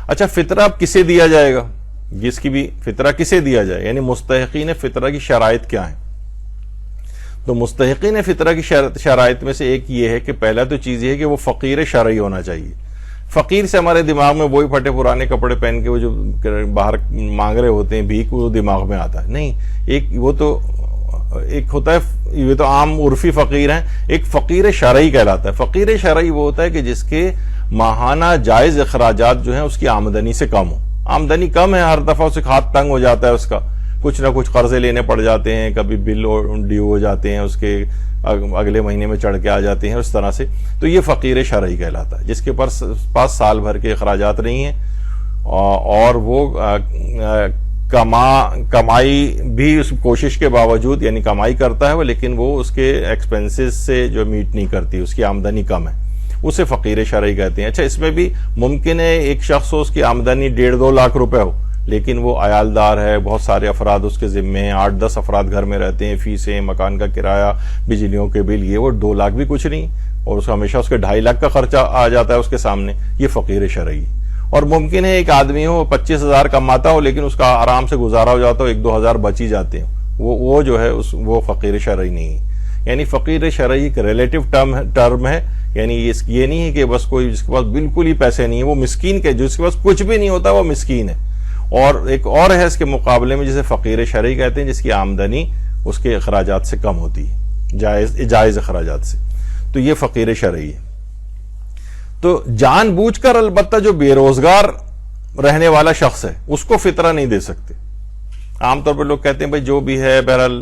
اچھا فطرہ اب کسے دیا جائے گا؟ جس کی بھی فطرہ کسے دیا جائے، یعنی مستحقین فطرہ کی شرائط کیا ہیں؟ تو مستحقین فطرہ کی شرائط میں سے ایک یہ ہے کہ پہلا تو چیز یہ ہے کہ وہ فقیر شرعی ہونا چاہیے. فقیر سے ہمارے دماغ میں وہی پھٹے پرانے کپڑے پہن کے وہ جو باہر مانگ رہے ہوتے ہیں بھیک، وہ دماغ میں آتا ہے نہیں. ایک ہوتا ہے، یہ تو عام عرفی فقیر ہیں، ایک فقیر شرعی کہلاتا ہے. فقیر شرعی وہ ہوتا ہے کہ جس کے ماہانہ جائز اخراجات جو ہیں اس کی آمدنی سے کم ہو. آمدنی کم ہے، ہر دفعہ اسے ہاتھ تنگ ہو جاتا ہے، اس کا کچھ نہ کچھ قرضے لینے پڑ جاتے ہیں، کبھی بل ڈیو ہو جاتے ہیں، اس کے اگلے مہینے میں چڑھ کے آ جاتے ہیں، اس طرح سے. تو یہ فقیر شرعی کہلاتا ہے، جس کے پاس سال بھر کے اخراجات نہیں ہیں اور وہ کمائی بھی اس کوشش کے باوجود، یعنی کمائی کرتا ہے وہ، لیکن وہ اس کے ایکسپنسز سے جو میٹ نہیں کرتی، اس کی آمدنی کم ہے، اسے فقیر شرعی کہتے ہیں. اچھا اس میں بھی ممکن ہے ایک شخص ہو، اس کی آمدنی 1.5-2 لاکھ روپے ہو، لیکن وہ عیالدار ہے، بہت سارے افراد اس کے ذمے ہیں، 8-10 افراد گھر میں رہتے ہیں، فیسیں، مکان کا کرایہ، بجلیوں کے بل، یہ وہ 2 لاکھ بھی کچھ نہیں، اور اس کا ہمیشہ اس کے 2.5 لاکھ کا خرچہ آ جاتا ہے اس کے سامنے. یہ فقیر شرعی. اور ممکن ہے ایک آدمی ہو 25,000 کماتا ہو، لیکن اس کا آرام سے گزارا ہو جاتا ہو، 1-2 ہزار بچ ہی جاتے ہیں، وہ جو ہے وہ فقیر شرعی نہیں ہے. یعنی فقیر شرعی ایک ریلیٹو ٹرم ہے، یعنی یہ نہیں ہے کہ بس کوئی جس کے پاس بالکل ہی پیسے نہیں ہیں وہ مسکین کے، جس کے پاس کچھ بھی نہیں ہوتا وہ مسکین ہے. اور ایک اور ہے اس کے مقابلے میں جسے فقیر شرعی کہتے ہیں، جس کی آمدنی اس کے اخراجات سے کم ہوتی ہے، جائز اخراجات سے. تو یہ فقیر شرعی ہے. تو جان بوجھ کر البتہ جو بے روزگار رہنے والا شخص ہے اس کو فطرہ نہیں دے سکتے. عام طور پر لوگ کہتے ہیں بھائی جو بھی ہے بہرحال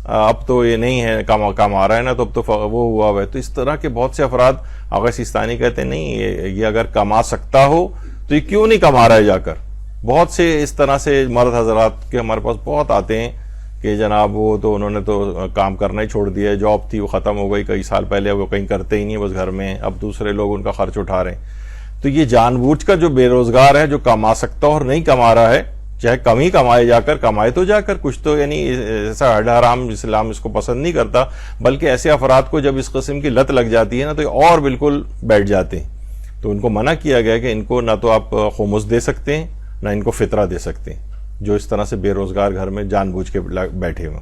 اب تو یہ نہیں ہے، کام آ رہا ہے نا، تو اب تو وہ ہوا ہوا ہے. تو اس طرح کے بہت سے افراد آغا سیستانی کہتے ہیں نہیں، یہ اگر کما سکتا ہو تو یہ کیوں نہیں کما رہا ہے جا کر. بہت سے اس طرح سے مرد حضرات کے ہمارے پاس بہت آتے ہیں کہ جناب وہ تو انہوں نے تو کام کرنا ہی چھوڑ دیا ہے، جاب تھی وہ ختم ہو گئی کئی سال پہلے، وہ کہیں کرتے ہی نہیں، بس گھر میں، اب دوسرے لوگ ان کا خرچ اٹھا رہے ہیں. تو یہ جان بوجھ کر جو بے روزگار ہے، جو کما سکتا اور نہیں کما رہا ہے، چاہے کم ہی کمائے جا کر، کمائے تو جا کر کچھ تو، یعنی ایسا حرام اسلام اس کو پسند نہیں کرتا. بلکہ ایسے افراد کو جب اس قسم کی لت لگ جاتی ہے نا تو یہ اور بالکل بیٹھ جاتے ہیں. تو ان کو منع کیا گیا کہ ان کو نہ تو آپ خمس دے سکتے ہیں نہ ان کو فطرہ دے سکتے ہیں، جو اس طرح سے بے روزگار گھر میں جان بوجھ کے بیٹھے ہوئے،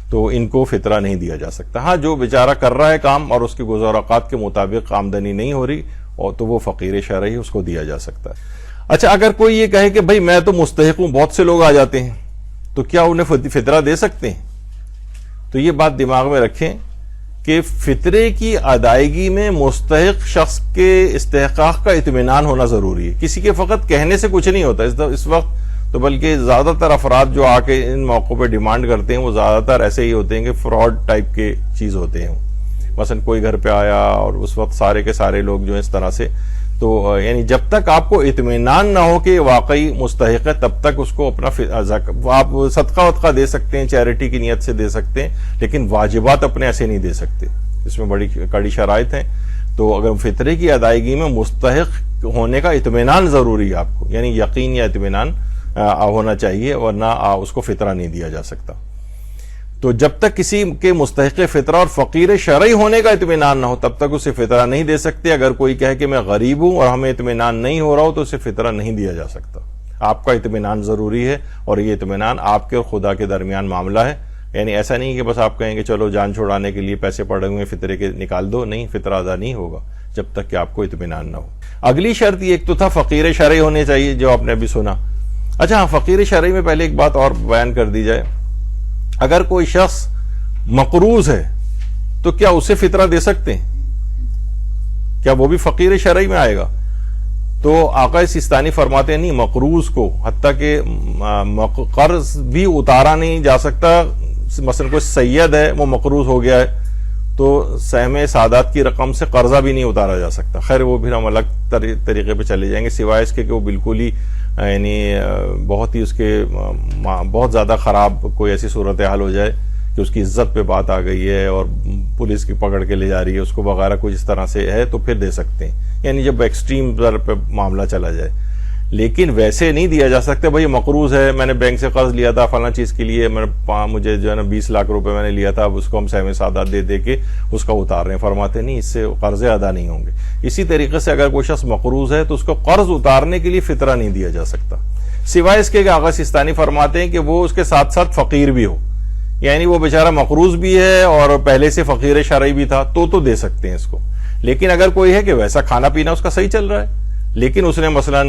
تو ان کو فطرہ نہیں دیا جا سکتا. ہاں جو بیچارہ کر رہا ہے کام اور اس کے گزار اوقات کے مطابق آمدنی نہیں ہو رہی، اور تو وہ فقیر شرعی، اس کو دیا جا سکتا ہے. اچھا اگر کوئی یہ کہے کہ بھائی میں تو مستحق ہوں، بہت سے لوگ آ جاتے ہیں، تو کیا انہیں فطرہ دے سکتے ہیں؟ تو یہ بات دماغ میں رکھیں کہ فطرے کی ادائیگی میں مستحق شخص کے استحقاق کا اطمینان ہونا ضروری ہے. کسی کے فقط کہنے سے کچھ نہیں ہوتا اس وقت تو، بلکہ زیادہ تر افراد جو آ کے ان موقعوں پہ ڈیمانڈ کرتے ہیں وہ زیادہ تر ایسے ہی ہوتے ہیں کہ فراڈ ٹائپ کے چیز ہوتے ہیں. مثلا کوئی گھر پہ آیا اور اس وقت سارے کے سارے لوگ جو ہیں اس طرح سے، تو یعنی جب تک آپ کو اطمینان نہ ہو کہ واقعی مستحق ہے تب تک اس کو اپنا آپ صدقہ وطقہ دے سکتے ہیں، چیریٹی کی نیت سے دے سکتے ہیں، لیکن واجبات اپنے ایسے نہیں دے سکتے. اس میں بڑی کڑی شرائط ہیں. تو اگر فطرے کی ادائیگی میں مستحق ہونے کا اطمینان ضروری ہے آپ کو، یعنی یقین یا اطمینان ہونا چاہیے، ورنہ اس کو فطرہ نہیں دیا جا سکتا. تو جب تک کسی کے مستحق فطرہ اور فقیر شرعی ہونے کا اطمینان نہ ہو تب تک اسے فطرہ نہیں دے سکتے. اگر کوئی کہے کہ میں غریب ہوں اور ہمیں اطمینان نہیں ہو رہا ہو تو اسے فطرہ نہیں دیا جا سکتا. آپ کا اطمینان ضروری ہے، اور یہ اطمینان آپ کے اور خدا کے درمیان معاملہ ہے. یعنی ایسا نہیں کہ بس آپ کہیں کہ چلو جان چھوڑانے کے لیے پیسے پڑے ہوئے فطرے کے نکال دو، نہیں، فطرہ ادا نہیں ہوگا جب تک کہ آپ کو اطمینان نہ ہو. اگلی شرط یہ ایک تو تھا فقیر شرعی ہونے چاہیے، جو آپ نے ابھی سنا. اچھا ہاں، فقیر شرعی میں پہلے ایک بات اور بیان کر دی جائے. اگر کوئی شخص مقروض ہے تو کیا اسے فطرہ دے سکتے ہیں؟ کیا وہ بھی فقیر شرعی میں آئے گا؟ تو آقا سیستانی فرماتے ہیں نہیں، مقروض کو، حتیٰ کہ قرض بھی اتارا نہیں جا سکتا. مثلا کوئی سید ہے، وہ مقروض ہو گیا ہے، تو سہم سادات کی رقم سے قرضہ بھی نہیں اتارا جا سکتا. خیر وہ پھر ہم الگ طریقے پہ چلے جائیں گے، سوائے اس کے کہ وہ بالکل ہی یعنی بہت ہی اس کے بہت زیادہ خراب کوئی ایسی صورتحال ہو جائے کہ اس کی عزت پہ بات آ گئی ہے اور پولیس کی پکڑ کے لے جا رہی ہے اس کو وغیرہ، کچھ اس طرح سے ہے تو پھر دے سکتے ہیں، یعنی جب ایکسٹریم در پہ معاملہ چلا جائے. لیکن ویسے نہیں دیا جا سکتا بھائی مقروض ہے، میں نے بینک سے قرض لیا تھا فلاں چیز کے لیے، مجھے جو ہے نا 20 لاکھ روپے میں نے لیا تھا، اب اس کو ہم سہم سعادت دے کے اس کا اتار رہے ہیں. فرماتے نہیں، اس سے قرضے ادا نہیں ہوں گے. اسی طریقے سے اگر کوئی شخص مقروض ہے تو اس کو قرض اتارنے کے لیے فطرہ نہیں دیا جا سکتا، سوائے اس کے کہ آغا سیستانی فرماتے ہیں کہ وہ اس کے ساتھ ساتھ فقیر بھی ہو، یعنی وہ بیچارہ مقروض بھی ہے اور پہلے سے فقیر شرعی بھی تھا تو دے سکتے ہیں اس کو. لیکن اگر کوئی ہے کہ ویسا کھانا پینا اس کا صحیح چل رہا ہے، لیکن اس نے مثلا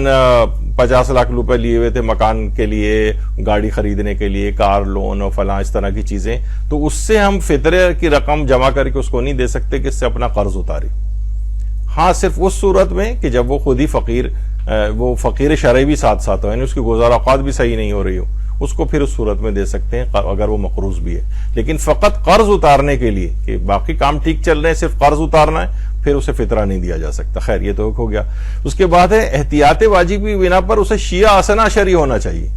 50 لاکھ روپے لیے ہوئے تھے مکان کے لیے، گاڑی خریدنے کے لیے، کار لون اور فلاں اس طرح کی چیزیں، تو اس سے ہم فطرے کی رقم جمع کر کے اس کو نہیں دے سکتے کہ اس سے اپنا قرض اتاری. ہاں صرف اس صورت میں کہ جب وہ خود ہی وہ فقیر شرعی بھی ساتھ ساتھ ہو، یعنی اس کی گزار اوقات بھی صحیح نہیں ہو رہی ہو، اس کو پھر اس صورت میں دے سکتے ہیں اگر وہ مقروض بھی ہے. لیکن فقط قرض اتارنے کے لیے کہ باقی کام ٹھیک چل رہے ہیں، صرف قرض اتارنا ہے، پھر اسے فطرہ نہیں دیا جا سکتا. خیر یہ تو ہو گیا. اس کے بعد ہے احتیاط واجب کی بنا پر اسے شیعہ اثنا شرعی ہونا چاہیے.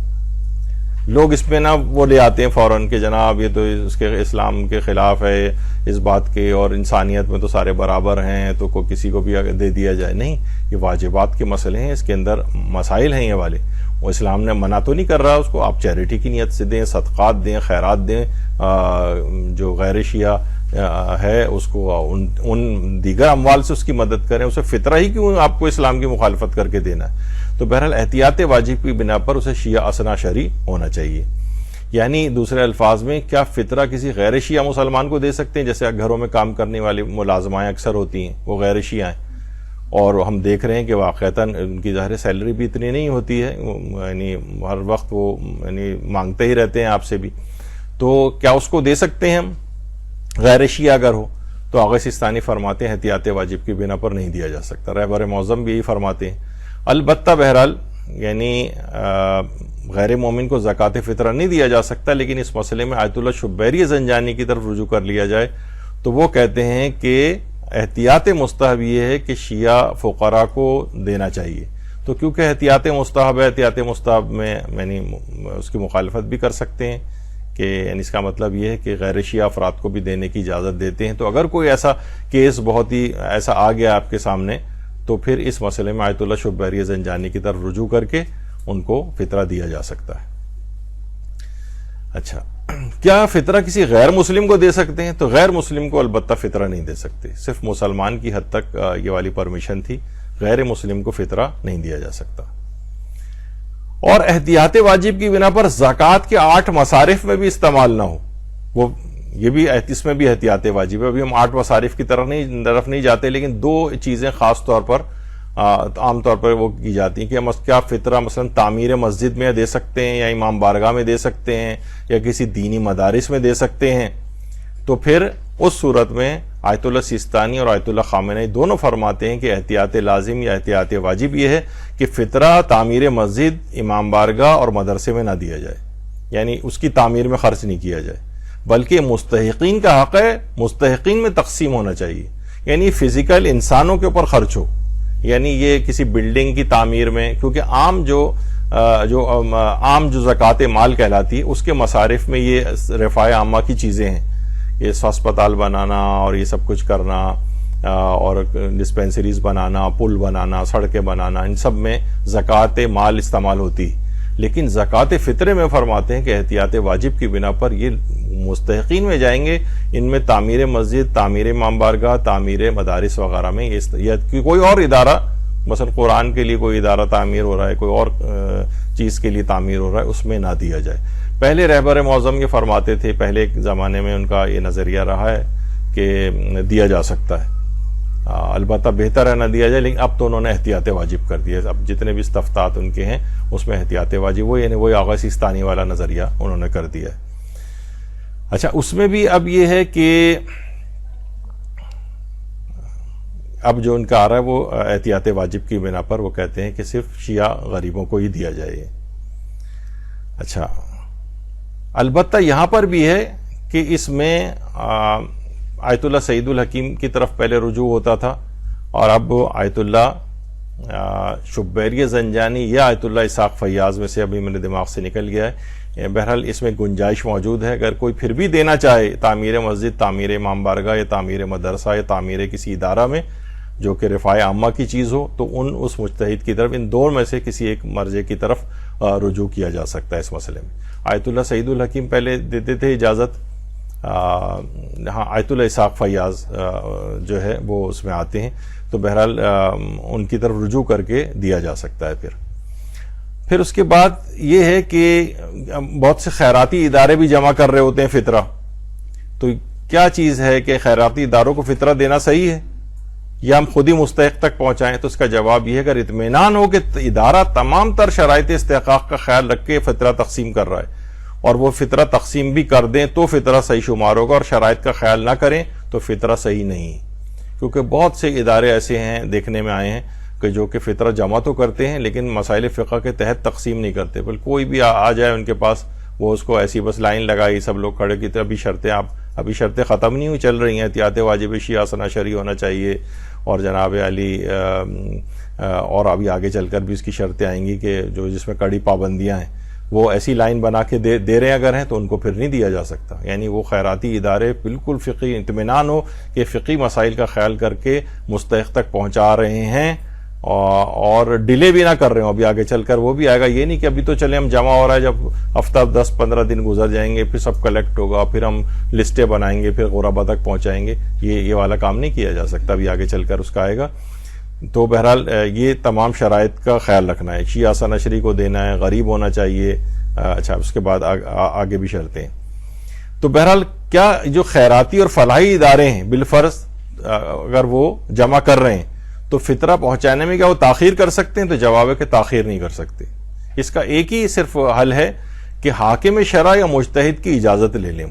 لوگ اس میں وہ لے آتے ہیں فوراً کہ جناب یہ تو اس کے اسلام کے خلاف ہے اس بات کے، اور انسانیت میں تو سارے برابر ہیں تو کسی کو بھی دے دیا جائے. نہیں، یہ واجبات کے مسئلے ہیں، اس کے اندر مسائل ہیں یہ والے. وہ اسلام نے منع تو نہیں کر رہا اس کو، آپ چیریٹی کی نیت سے دیں، صدقات دیں، خیرات دیں، جو غیر شیعہ ہے اس کو ان دیگر اموال سے اس کی مدد کریں. اسے فطرہ ہی کیوں آپ کو اسلام کی مخالفت کر کے دینا ہے؟ تو بہرحال احتیاط واجب کی بنا پر اسے شیعہ اثنا شرعی ہونا چاہیے. یعنی دوسرے الفاظ میں کیا فطرہ کسی غیر شیعہ مسلمان کو دے سکتے ہیں؟ جیسے گھروں میں کام کرنے والی ملازمائیں اکثر ہوتی ہیں، وہ غیر شیعہ ہیں، اور ہم دیکھ رہے ہیں کہ واقعتاً ان کی ظاہر سیلری بھی اتنی نہیں ہوتی ہے، یعنی ہر وقت وہ یعنی مانگتے ہی رہتے ہیں آپ سے بھی. تو کیا اس کو دے سکتے ہیں ہم غیر شیعہ اگر ہو؟ تو آغا سیستانی فرماتے ہیں احتیاط واجب کی بنا پر نہیں دیا جا سکتا. رہبر معظم بھی یہی فرماتے ہیں. البتہ بہرحال یعنی غیر مومن کو زکوٰۃ فطرہ نہیں دیا جا سکتا، لیکن اس مسئلے میں آیت اللہ شبیری زنجانی کی طرف رجوع کر لیا جائے تو وہ کہتے ہیں کہ احتیاط مستحب یہ ہے کہ شیعہ فقراء کو دینا چاہیے. تو کیونکہ احتیاط مستحب ہے، احتیاط مستحب میں یعنی اس کی مخالفت بھی کر سکتے ہیں کہ یعنی اس کا مطلب یہ ہے کہ غیر شیعہ افراد کو بھی دینے کی اجازت دیتے ہیں. تو اگر کوئی ایسا کیس بہت ہی ایسا آ گیا آپ کے سامنے تو پھر اس مسئلے میں آیت اللہ شبیری زنجانی کی طرف رجوع کر کے ان کو فطرہ دیا جا سکتا ہے. اچھا، کیا فطرہ کسی غیر مسلم کو دے سکتے ہیں؟ تو غیر مسلم کو البتہ فطرہ نہیں دے سکتے، صرف مسلمان کی حد تک یہ والی پرمیشن تھی، غیر مسلم کو فطرہ نہیں دیا جا سکتا. اور احتیاط واجب کی بنا پر زکوٰۃ کے 8 مصارف میں بھی استعمال نہ ہو، وہ یہ بھی اس میں بھی احتیاط واجب ہے. ابھی ہم 8 مصارف کی طرف نہیں جاتے، لیکن 2 چیزیں خاص طور پر عام طور پر وہ کی جاتی ہیں کہ کیا فطرہ مثلا تعمیر مسجد میں دے سکتے ہیں، یا امام بارگاہ میں دے سکتے ہیں، یا کسی دینی مدارس میں دے سکتے ہیں. تو پھر اس صورت میں آیت اللہ سیستانی اور آیت اللہ خامنئی دونوں فرماتے ہیں کہ احتیاط لازم یا احتیاط واجب یہ ہے کہ فطرہ تعمیر مسجد، امام بارگاہ اور مدرسے میں نہ دیا جائے، یعنی اس کی تعمیر میں خرچ نہیں کیا جائے، بلکہ مستحقین کا حق ہے، مستحقین میں تقسیم ہونا چاہیے. یعنی فزیکل انسانوں کے اوپر خرچ ہو، یعنی یہ کسی بلڈنگ کی تعمیر میں، کیونکہ عام جو زکوٰۃ مال کہلاتی ہے اس کے مصارف میں یہ رفاع عامہ کی چیزیں ہیں، یہ ہسپتال بنانا اور یہ سب کچھ کرنا اور ڈسپینسریز بنانا، پل بنانا، سڑکیں بنانا، ان سب میں زکوٰۃ مال استعمال ہوتی. لیکن زکوٰۃ فطرے میں فرماتے ہیں کہ احتیاط واجب کی بنا پر یہ مستحقین میں جائیں گے. ان میں تعمیر مسجد، تعمیر امام بارگاہ، تعمیر مدارس وغیرہ میں یا کوئی اور ادارہ، مثلا قرآن کے لیے کوئی ادارہ تعمیر ہو رہا ہے، کوئی اور چیز کے لیے تعمیر ہو رہا ہے، اس میں نہ دیا جائے. پہلے رہبر معظم یہ فرماتے تھے، پہلے ایک زمانے میں ان کا یہ نظریہ رہا ہے کہ دیا جا سکتا ہے، البتہ بہتر ہے نہ دیا جائے، لیکن اب تو انہوں نے احتیاط واجب کر دیا. اب جتنے بھی استفتاءات ان کے ہیں اس میں احتیاط واجب یعنی وہی آغا سیستانی والا نظریہ انہوں نے کر دیا ہے. اچھا، اس میں بھی اب یہ ہے کہ اب جو ان کا آ رہا ہے وہ احتیاط واجب کی بنا پر وہ کہتے ہیں کہ صرف شیعہ غریبوں کو ہی دیا جائے. اچھا، البتہ یہاں پر بھی ہے کہ اس میں آیت اللہ سعید الحکیم کی طرف پہلے رجوع ہوتا تھا، اور اب آیت اللہ شبیری زنجانی یا آیت اللہ اسحاق فیاض میں سے ابھی میرے دماغ سے نکل گیا ہے. بہرحال اس میں گنجائش موجود ہے، اگر کوئی پھر بھی دینا چاہے تعمیر مسجد، تعمیر امام بارگاہ یا تعمیر مدرسہ یا تعمیر کسی ادارہ میں، جو کہ رفاع عامہ کی چیز ہو تو اس مجتہد کی طرف ان دو میں سے کسی ایک مرجع کی طرف رجوع کیا جا سکتا ہے اس مسئلے میں. آیت اللہ سعید الحکیم پہلے دیتے تھے اجازت, ہاں آیت اللہ اسحاق فیاض جو ہے وہ اس میں آتے ہیں, تو بہرحال ان کی طرف رجوع کر کے دیا جا سکتا ہے. پھر اس کے بعد یہ ہے کہ بہت سے خیراتی ادارے بھی جمع کر رہے ہوتے ہیں فطرہ, تو کیا چیز ہے کہ خیراتی اداروں کو فطرہ دینا صحیح ہے یا ہم خود ہی مستحق تک پہنچائیں؟ تو اس کا جواب یہ ہے کہ اگر اطمینان ہو کہ ادارہ تمام تر شرائط استحقاق کا خیال رکھ کے فطرہ تقسیم کر رہا ہے اور وہ فطرہ تقسیم بھی کر دیں تو فطرہ صحیح شمار ہوگا, اور شرائط کا خیال نہ کریں تو فطرہ صحیح نہیں. کیونکہ بہت سے ادارے ایسے ہیں دیکھنے میں آئے ہیں کہ جو کہ فطرہ جمع تو کرتے ہیں لیکن مسائل فقہ کے تحت تقسیم نہیں کرتے, بلکہ کوئی بھی آ جائے ان کے پاس, وہ اس کو ایسی بس لائن لگائی, سب لوگ کھڑے کی طرح ابھی شرطیں ختم نہیں ہوئی, چل رہی ہیں. احتیاط واجب شیعہ سنا شرعی ہونا چاہیے, اور جناب علی اور ابھی آگے چل کر بھی اس کی شرطیں آئیں گی کہ جس میں کڑی پابندیاں ہیں, وہ ایسی لائن بنا کے دے رہے اگر ہیں تو ان کو پھر نہیں دیا جا سکتا. یعنی وہ خیراتی ادارے بالکل فقہی اطمینان ہو کہ فقہی مسائل کا خیال کر کے مستحق تک پہنچا رہے ہیں اور ڈیلے بھی نہ کر رہے ہوں. ابھی آگے چل کر وہ بھی آئے گا, یہ نہیں کہ ابھی تو چلے ہم جمع ہو رہا ہے, جب ہفتہ 10-15 دن گزر جائیں گے پھر سب کلیکٹ ہوگا, پھر ہم لسٹیں بنائیں گے, پھر غربا تک پہنچائیں گے. یہ والا کام نہیں کیا جا سکتا, ابھی آگے چل کر اس کا آئے گا. تو بہرحال یہ تمام شرائط کا خیال رکھنا ہے. شیعہ سنشری کو دینا ہے, غریب ہونا چاہیے, اچھا اس کے بعد آگے بھی شرطیں. تو بہرحال کیا جو خیراتی اور فلاحی ادارے ہیں بالفرض اگر وہ جمع کر رہے ہیں تو فطرہ پہنچانے میں کیا وہ تاخیر کر سکتے ہیں؟ تو جواب ہے کہ تاخیر نہیں کر سکتے. اس کا ایک ہی صرف حل ہے کہ حاکم شرع یا مجتہد کی اجازت لے لیں.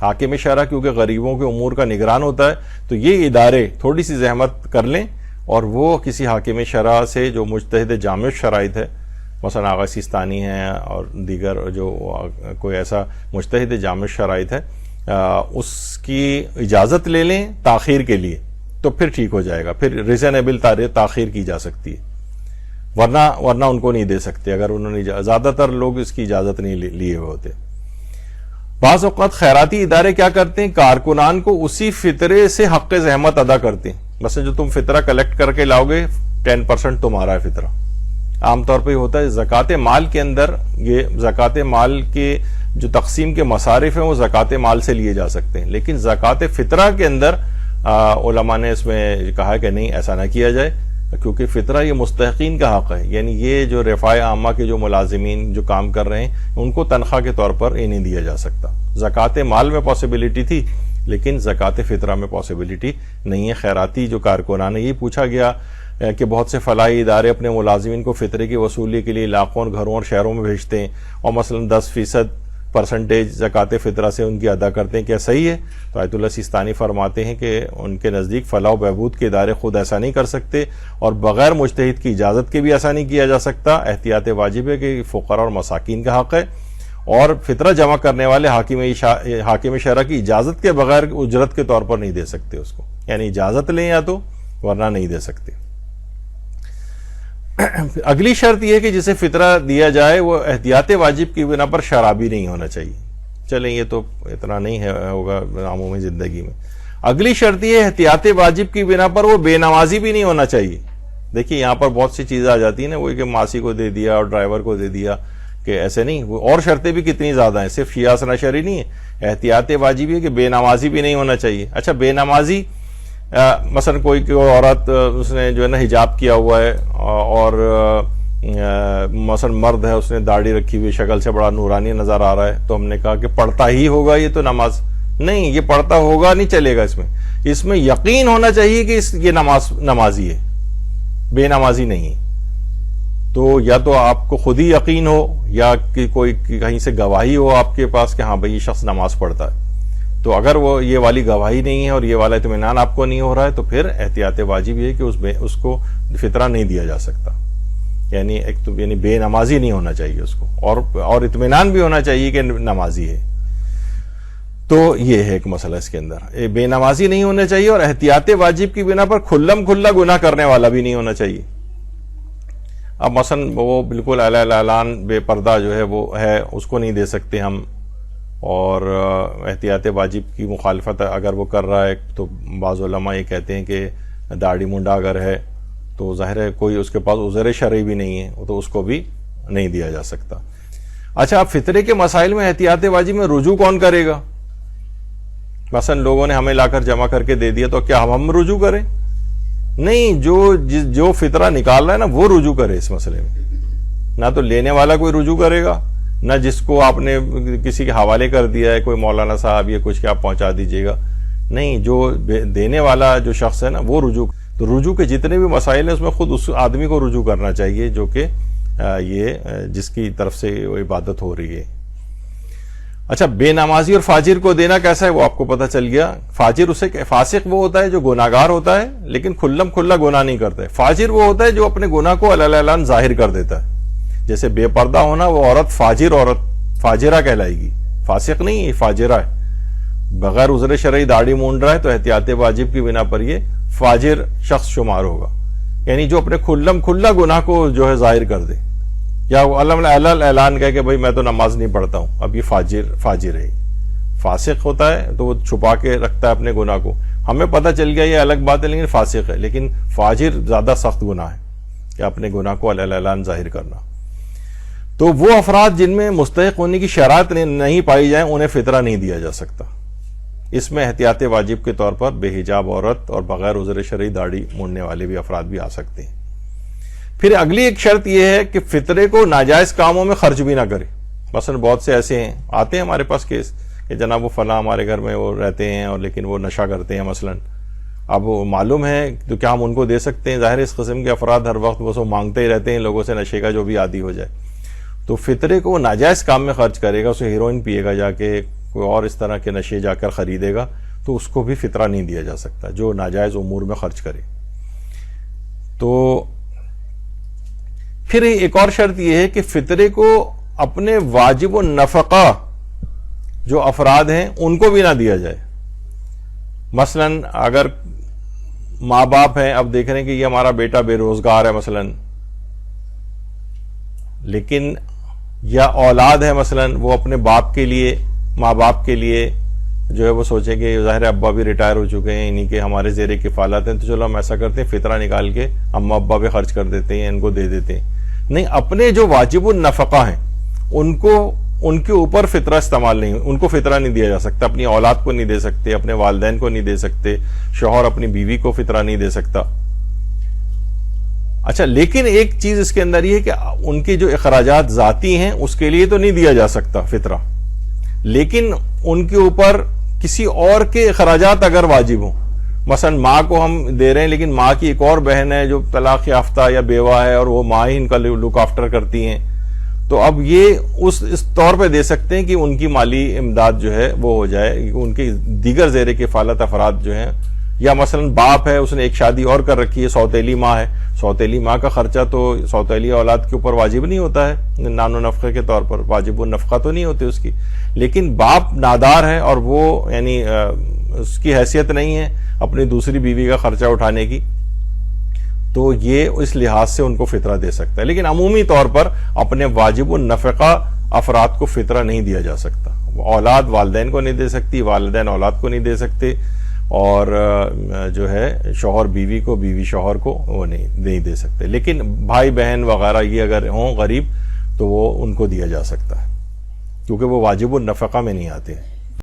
حاکم شرع کیونکہ غریبوں کے امور کا نگران ہوتا ہے, تو یہ ادارے تھوڑی سی زحمت کر لیں اور وہ کسی حاکم شرع سے جو مجتہد جامع شرائط ہے, مثلا آغا سیستانی ہے اور دیگر جو کوئی ایسا مجتہد جامع شرائط ہے, اس کی اجازت لے لیں تاخیر کے لیے, تو پھر ٹھیک ہو جائے گا. پھر ریزنیبل تاخیر کی جا سکتی ہے, ورنہ ان کو نہیں دے سکتے اگر انہوں نے زیادہ تر لوگ اس کی اجازت نہیں لیے ہوئے ہوتے. بعض اوقات خیراتی ادارے کیا کرتے ہیں, کارکنان کو اسی فطرے سے حق زحمت ادا کرتے ہیں. مثلا جو تم فطرہ کلیکٹ کر کے لاؤ گے 10% تمہارا ہے فطرہ. عام طور پہ ہوتا ہے زکوٰۃ مال کے اندر, یہ زکوٰۃ مال کے جو تقسیم کے مصارف ہیں وہ زکوٰۃ مال سے لیے جا سکتے ہیں, لیکن زکوٰۃ فطرہ کے اندر علماء نے اس میں کہا کہ نہیں, ایسا نہ کیا جائے, کیونکہ فطرہ یہ مستحقین کا حق ہے. یعنی یہ جو رفاع عامہ کے جو ملازمین جو کام کر رہے ہیں ان کو تنخواہ کے طور پر یہ نہیں دیا جا سکتا. زکوٰۃ مال میں پاسبلٹی تھی لیکن زکوٰۃ فطرہ میں پاسبلٹی نہیں ہے. خیراتی جو کارکنان ہے, یہ پوچھا گیا کہ بہت سے فلاحی ادارے اپنے ملازمین کو فطرے کی وصولی کے لیے علاقوں اور گھروں اور شہروں میں بھیجتے ہیں اور مثلا 10% زکوٰۃ فطرہ سے ان کی ادا کرتے ہیں, کیا صحیح ہے؟ تو آیت اللہ سیستانی فرماتے ہیں کہ ان کے نزدیک فلاح و بہبود کے ادارے خود ایسا نہیں کر سکتے اور بغیر مجتہد کی اجازت کے بھی ایسا نہیں کیا جا سکتا. احتیاط واجب ہے کہ فقراء اور مساکین کا حق ہے, اور فطرہ جمع کرنے والے حاکم شرع کی اجازت کے بغیر اجرت کے طور پر نہیں دے سکتے اس کو. یعنی اجازت لیں یا تو, ورنہ نہیں دے سکتے. اگلی شرط یہ ہے کہ جسے فطرہ دیا جائے وہ احتیاط واجب کی بنا پر شرابی نہیں ہونا چاہیے. چلیں یہ تو اتنا نہیں ہوگا عمومی زندگی میں. اگلی شرط یہ احتیاط واجب کی بنا پر وہ بے نمازی بھی نہیں ہونا چاہیے. دیکھیے یہاں پر بہت سی چیزیں آ جاتی ہیں نا, وہ کہ ماسی کو دے دیا اور ڈرائیور کو دے دیا, کہ ایسے نہیں. اور شرطیں بھی کتنی زیادہ ہیں, صرف شیعہ سنا شرعی نہیں ہے. احتیاط واجب ہے کہ بے نمازی بھی نہیں ہونا چاہیے. اچھا بے نمازی مثلا کوئی عورت اس نے جو ہے نا حجاب کیا ہوا ہے اور مثلا مرد ہے اس نے داڑھی رکھی ہوئی, شکل سے بڑا نورانی نظر آ رہا ہے, تو ہم نے کہا کہ پڑھتا ہی ہوگا یہ تو نماز نہیں, یہ پڑھتا ہوگا نہیں چلے گا. اس میں یقین ہونا چاہیے کہ یہ نمازی ہے, بے نمازی نہیں. تو یا تو آپ کو خود ہی یقین ہو یا کہ کوئی کہیں سے گواہی ہو آپ کے پاس کہ ہاں بھائی یہ شخص نماز پڑھتا ہے. تو اگر وہ یہ والی گواہی نہیں ہے اور یہ والا اطمینان آپ کو نہیں ہو رہا ہے تو پھر احتیاط واجب یہ ہے کہ اس کو فطرہ نہیں دیا جا سکتا. یعنی بے نمازی نہیں ہونا چاہیے اس کو, اور اطمینان بھی ہونا چاہیے کہ نمازی ہے. تو یہ ہے ایک مسئلہ اس کے اندر, بے نمازی نہیں ہونا چاہیے اور احتیاط واجب کی بنا پر کھلم کھلا گناہ کرنے والا بھی نہیں ہونا چاہیے. اب مثلا وہ بالکل اعلان بے پردہ جو ہے وہ ہے, اس کو نہیں دے سکتے ہم, اور احتیاط واجب کی مخالفت اگر وہ کر رہا ہے تو بعض علماء یہ کہتے ہیں کہ داڑھی منڈا اگر ہے تو ظاہر ہے کوئی اس کے پاس عذر شرعی بھی نہیں ہے تو اس کو بھی نہیں دیا جا سکتا. اچھا، اب فطرے کے مسائل میں احتیاط واجب میں رجوع کون کرے گا؟ مثلا لوگوں نے ہمیں لا کر جمع کر کے دے دیا تو کیا ہم رجوع کریں؟ نہیں، جو فطرہ نکال رہا ہے نا وہ رجوع کرے اس مسئلے میں. نہ تو لینے والا کوئی رجوع کرے گا، نہ جس کو آپ نے کسی کے حوالے کر دیا ہے کوئی مولانا صاحب یہ کچھ کہ آپ پہنچا دیجیے گا. نہیں، جو دینے والا جو شخص ہے نا وہ رجوع. تو رجوع کے جتنے بھی مسائل ہیں اس میں خود اس آدمی کو رجوع کرنا چاہیے جو کہ یہ جس کی طرف سے وہ عبادت ہو رہی ہے. اچھا، بے نمازی اور فاجر کو دینا کیسا ہے وہ آپ کو پتہ چل گیا. فاجر اسے فاسق وہ ہوتا ہے جو گناہگار ہوتا ہے لیکن کھلم کھلا گناہ نہیں کرتا ہے. فاجر وہ ہوتا ہے جو اپنے گناہ کو علیہ اعلان ظاہر کر دیتا ہے. جیسے بے پردہ ہونا، وہ عورت فاجرہ کہلائے گی، فاسق نہیں، فاجرہ ہے. بغیر عذر شرعی داڑھی مونڈ رہا ہے تو احتیاط واجب کی بنا پر یہ فاجر شخص شمار ہوگا، یعنی جو اپنے کھلم کھلا گناہ کو جو ہے ظاہر کر دے، یا وہ علل اعلان کہے کہ بھائی میں تو نماز نہیں پڑھتا ہوں. اب یہ فاجر ہے. فاسق ہوتا ہے تو وہ چھپا کے رکھتا ہے اپنے گناہ کو. ہمیں پتہ چل گیا یہ الگ بات ہے لیکن فاسق ہے. لیکن فاجر زیادہ سخت گناہ ہے کہ اپنے گناہ کو علل اعلان ظاہر کرنا. تو وہ افراد جن میں مستحق ہونے کی شرائط نہیں پائی جائیں انہیں فطرہ نہیں دیا جا سکتا. اس میں احتیاط واجب کے طور پر بے حجاب عورت اور بغیر عذر شرعی داڑھی مونڈنے والے بھی افراد بھی آ سکتے ہیں. پھر اگلی ایک شرط یہ ہے کہ فطرے کو ناجائز کاموں میں خرچ بھی نہ کرے. مثلا بہت سے ایسے ہیں آتے ہیں ہمارے پاس کیس کہ جناب وہ فلاں ہمارے گھر میں وہ رہتے ہیں اور لیکن وہ نشہ کرتے ہیں مثلا. اب وہ معلوم ہے تو کیا ہم ان کو دے سکتے ہیں؟ ظاہر اس قسم کے افراد ہر وقت وہ مانگتے ہی رہتے ہیں لوگوں سے نشے کا جو بھی عادی ہو جائے. تو فطرے کو وہ ناجائز کام میں خرچ کرے گا، اسے ہیروئن پیے گا جا کے، کوئی اور اس طرح کے نشے جا کر خریدے گا تو اس کو بھی فطرہ نہیں دیا جا سکتا جو ناجائز امور میں خرچ کرے. تو پھر ایک اور شرط یہ ہے کہ فطرے کو اپنے واجب و نفقہ جو افراد ہیں ان کو بھی نہ دیا جائے. مثلا اگر ماں باپ ہیں، اب دیکھ رہے ہیں کہ یہ ہمارا بیٹا بے روزگار ہے مثلا، لیکن یا اولاد ہے مثلا وہ اپنے باپ کے لیے، ماں باپ کے لیے جو ہے وہ سوچیں کہ ظاہر ابا بھی ریٹائر ہو چکے ہیں، انہی کے ہمارے زیر کفالت ہیں تو چلو ہم ایسا کرتے ہیں فطرہ نکال کے اما ابا پہ خرچ کر دیتے ہیں، ان کو دے دیتے ہیں. نہیں، اپنے جو واجب النفقہ ہیں ان کے اوپر فطرہ استعمال نہیں، ان کو فطرہ نہیں دیا جا سکتا. اپنی اولاد کو نہیں دے سکتے، اپنے والدین کو نہیں دے سکتے، شوہر اپنی بیوی کو فطرہ نہیں دے سکتا. اچھا، لیکن ایک چیز اس کے اندر یہ ہے کہ ان کے جو اخراجات ذاتی ہیں اس کے لیے تو نہیں دیا جا سکتا فطرہ، لیکن ان کے اوپر کسی اور کے اخراجات اگر واجب ہوں، مثلا ماں کو ہم دے رہے ہیں لیکن ماں کی ایک اور بہن ہے جو طلاق یافتہ یا بیوہ ہے اور وہ ماں ہی ان کا لک آفٹر کرتی ہیں، تو اب یہ اس طور پہ دے سکتے ہیں کہ ان کی مالی امداد جو ہے وہ ہو جائے، ان کے دیگر زیر کفالت افراد جو ہیں. یا مثلا باپ ہے، اس نے ایک شادی اور کر رکھی ہے، سوتیلی ماں ہے، سوتیلی ماں کا خرچہ تو سوتیلی اولاد کے اوپر واجب نہیں ہوتا ہے، نان و نفقے کے طور پر واجب النفقہ تو نہیں ہوتی اس کی. لیکن باپ نادار ہے اور وہ یعنی اس کی حیثیت نہیں ہے اپنی دوسری بیوی کا خرچہ اٹھانے کی، تو یہ اس لحاظ سے ان کو فطرہ دے سکتا ہے. لیکن عمومی طور پر اپنے واجب النفقہ افراد کو فطرہ نہیں دیا جا سکتا. اولاد والدین کو نہیں دے سکتی، والدین اولاد کو نہیں دے سکتے، اور جو ہے شوہر بیوی کو، بیوی شوہر کو وہ نہیں دے سکتے. لیکن بھائی بہن وغیرہ یہ اگر ہوں غریب تو وہ ان کو دیا جا سکتا ہے کیونکہ وہ واجب النفقہ میں نہیں آتے ہیں.